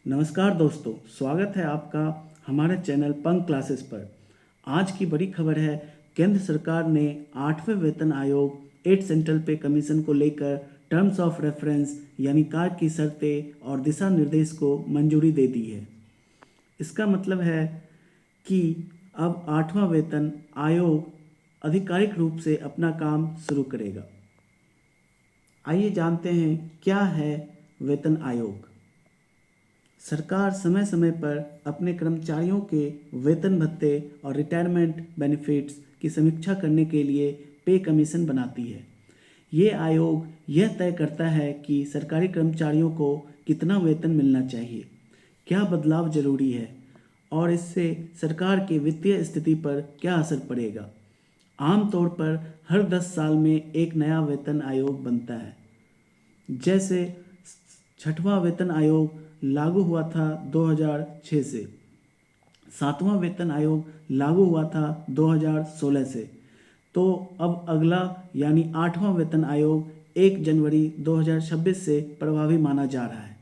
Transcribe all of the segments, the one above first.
नमस्कार दोस्तों, स्वागत है आपका हमारे चैनल पंक क्लासेस पर। आज की बड़ी खबर है, केंद्र सरकार ने 8वें वेतन आयोग 8 सेंट्रल पे कमीशन को लेकर टर्म्स ऑफ रेफरेंस यानी कार्य की शर्तें और दिशा निर्देश को मंजूरी दे दी है। इसका मतलब है कि अब 8वां वेतन आयोग आधिकारिक रूप से अपना काम शुरू करेगा। आइए जानते हैं क्या है वेतन आयोग। सरकार समय समय पर अपने कर्मचारियों के वेतन भत्ते और रिटायरमेंट बेनिफिट्स की समीक्षा करने के लिए पे कमीशन बनाती है। ये आयोग यह तय करता है कि सरकारी कर्मचारियों को कितना वेतन मिलना चाहिए, क्या बदलाव जरूरी है और इससे सरकार की वित्तीय स्थिति पर क्या असर पड़ेगा। आमतौर पर हर 10 साल में एक नया वेतन आयोग बनता है। जैसे 6वां वेतन आयोग लागू हुआ था 2006 से, 7वां वेतन आयोग लागू हुआ था 2016 से, तो अब अगला यानी 8वां वेतन आयोग 1 जनवरी 2026 से प्रभावी माना जा रहा है।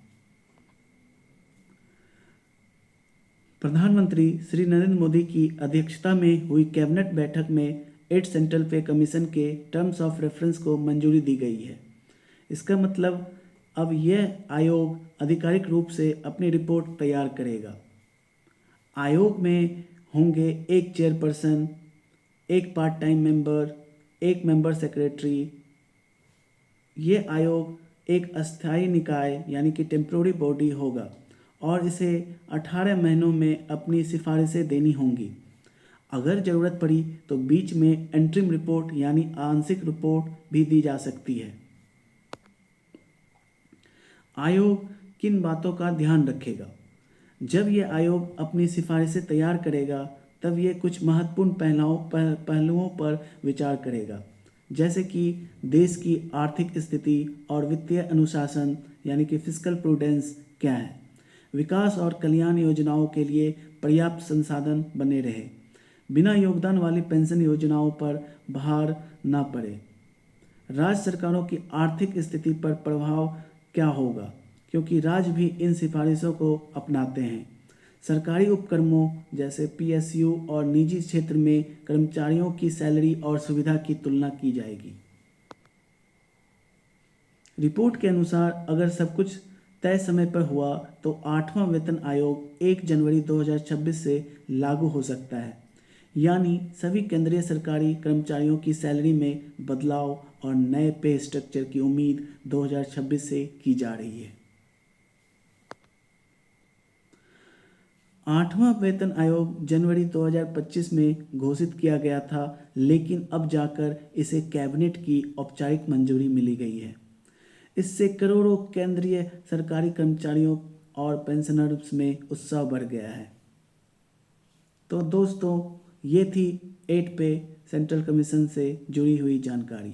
प्रधानमंत्री श्री नरेंद्र मोदी की अध्यक्षता में हुई कैबिनेट बैठक में 8 सेंट्रल पे कमीशन के टर्म्स ऑफ रेफरेंस को मंजूरी दी गई है। इसका मतलब अब यह आयोग आधिकारिक रूप से अपनी रिपोर्ट तैयार करेगा। आयोग में होंगे एक चेयरपर्सन, एक पार्ट टाइम मेंबर, एक मेंबर सेक्रेटरी। ये आयोग एक अस्थायी निकाय यानी कि टेम्प्रोरी बॉडी होगा और इसे 18 महीनों में अपनी सिफारिशें देनी होंगी। अगर ज़रूरत पड़ी तो बीच में एंट्रीम रिपोर्ट यानी आंशिक रिपोर्ट भी दी जा सकती है। आयोग किन बातों का ध्यान रखेगा? जब यह आयोग अपनी सिफारिशें तैयार करेगा तब ये कुछ महत्वपूर्ण पहलुओं पर विचार करेगा, जैसे कि देश की आर्थिक स्थिति और वित्तीय अनुशासन यानी कि फिस्कल प्रूडेंस क्या है, विकास और कल्याण योजनाओं के लिए पर्याप्त संसाधन बने रहे, बिना योगदान वाली पेंशन योजनाओं पर भार न पड़े, राज्य सरकारों की आर्थिक स्थिति पर प्रभाव क्या होगा क्योंकि राज्य भी इन सिफारिशों को अपनाते हैं। सरकारी उपक्रमों जैसे पीएसयू और निजी क्षेत्र में कर्मचारियों की सैलरी और सुविधा की तुलना की जाएगी। रिपोर्ट के अनुसार अगर सब कुछ तय समय पर हुआ तो 8वां वेतन आयोग 1 जनवरी 2026 से लागू हो सकता है, यानी सभी केंद्रीय सरकारी कर्मचारियों की सैलरी में बदलाव और नए पे स्ट्रक्चर की उम्मीद 2026 से की जा रही है। 8वां वेतन आयोग जनवरी 2025 में घोषित किया गया था, लेकिन अब जाकर इसे कैबिनेट की औपचारिक मंजूरी मिली गई है। इससे करोड़ों केंद्रीय सरकारी कर्मचारियों और पेंशनर्स में उत्साह बढ़ गया है। तो दोस्तों, ये थी 8 पे सेंट्रल कमीशन से जुड़ी हुई जानकारी।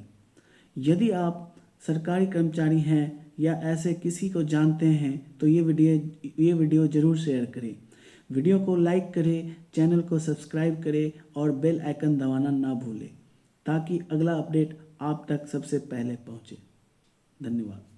यदि आप सरकारी कर्मचारी हैं या ऐसे किसी को जानते हैं तो ये वीडियो ज़रूर शेयर करें। वीडियो को लाइक करें, चैनल को सब्सक्राइब करें और बेल आइकन दबाना ना भूलें ताकि अगला अपडेट आप तक सबसे पहले पहुंचे। धन्यवाद।